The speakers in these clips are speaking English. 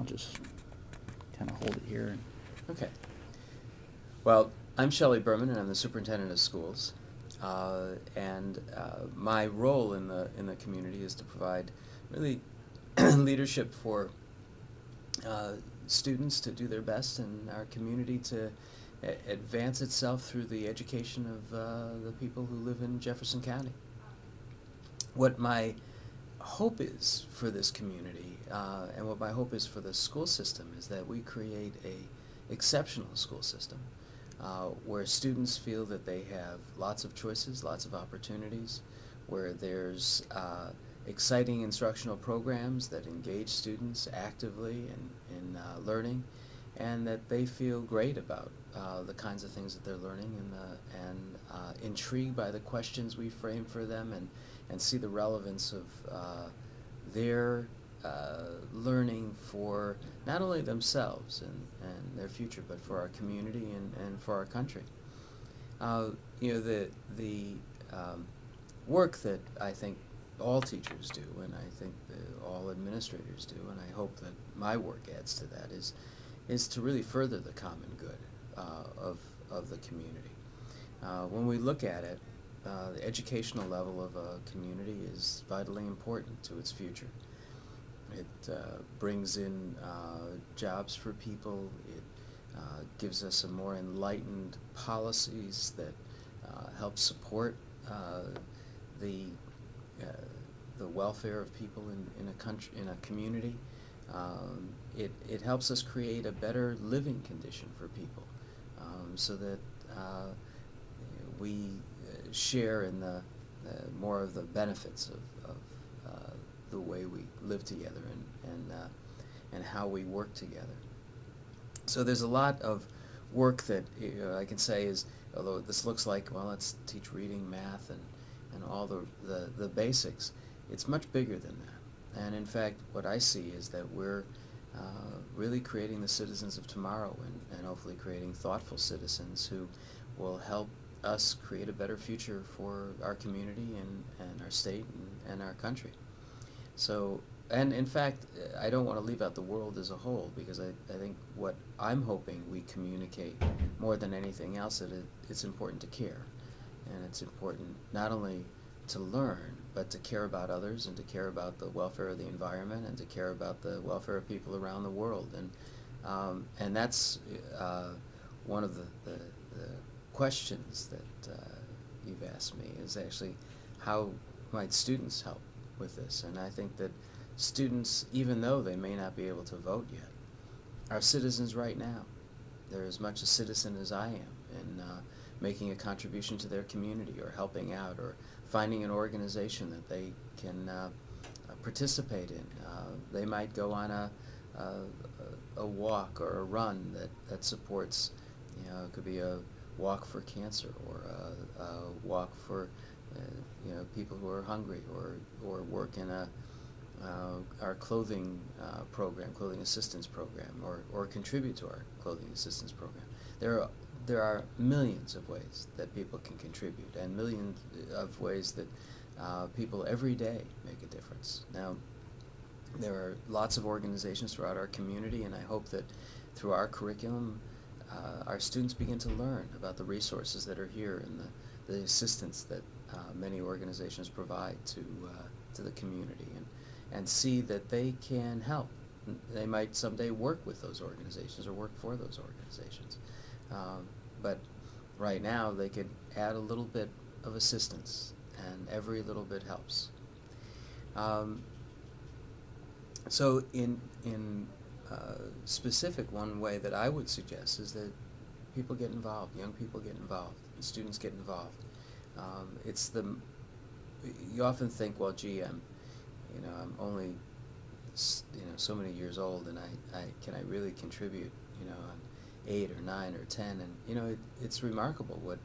I'll just kind of hold it here. Okay. Well, I'm Shelley Berman, and I'm the superintendent of schools. My role in the community is to provide really leadership for students to do their best, and our community to advance itself through the education of the people who live in Jefferson County. What my hope is for this community, and what my hope is for the school system, is that we create a exceptional school system where students feel that they have lots of choices, lots of opportunities, where there's exciting instructional programs that engage students actively in learning, and that they feel great about the kinds of things that they're learning, and intrigued by the questions we frame for them, and see the relevance of their learning for not only themselves and their future, but for our community and for our country. The work that I think all teachers do, and I think all administrators do, and I hope that my work adds to that, is to really further the common good of the community. When we look at it, the educational level of a community is vitally important to its future. It brings in jobs for people. It gives us a more enlightened policies that help support the the welfare of people in a country, in a community. It helps us create a better living condition for people, so that we share in the more of the benefits of the way we live together and how we work together. So there's a lot of work that I can say is, although this looks like, well, let's teach reading, math, and all the basics, it's much bigger than that. And in fact, what I see is that we're really creating the citizens of tomorrow, and hopefully creating thoughtful citizens who will help us create a better future for our community and our state and our country. So, and in fact, I don't want to leave out the world as a whole, because I think what I'm hoping we communicate more than anything else, that it's important to care. And it's important not only to learn, but to care about others, and to care about the welfare of the environment, and to care about the welfare of people around the world. And that's one of the questions that you've asked me, is actually how might students help with this. And I think that students, even though they may not be able to vote yet, are citizens right now. They're as much a citizen as I am in making a contribution to their community, or helping out, or finding an organization that they can participate in. They might go on a walk or a run that supports, it could be a walk for cancer, or a walk for people who are hungry, or work in our clothing program, clothing assistance program, or contribute to our clothing assistance program. There are millions of ways that people can contribute, and millions of ways that people every day make a difference. Now, there are lots of organizations throughout our community, and I hope that through our curriculum, our students begin to learn about the resources that are here, and the assistance that many organizations provide to the community, and see that they can help. They might someday work with those organizations, or work for those organizations. But right now, they could add a little bit of assistance, and every little bit helps. So in specific, one way that I would suggest is that people get involved, young people get involved, and students get involved. You often think, well, gee, I'm only so many years old, and can I really contribute? I'm 8 or 9 or 10, and it's remarkable what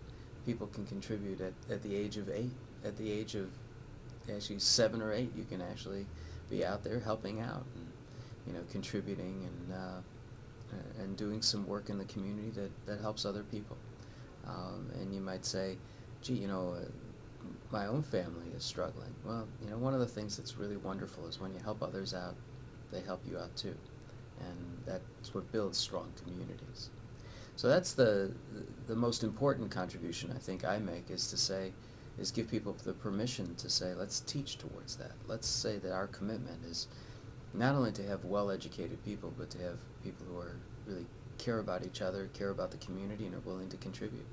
people can contribute at the age of 8. At the age of actually 7 or 8, you can actually be out there helping out, and contributing, and doing some work in the community that helps other people. And you might say, gee, my own family is struggling. Well, one of the things that's really wonderful is when you help others out, they help you out too. and that's what builds strong communities. So that's the most important contribution I think I make, is to say, is give people the permission to say, let's teach towards that. Let's say that our commitment is not only to have well-educated people, but to have people who are really care about each other, care about the community, and are willing to contribute.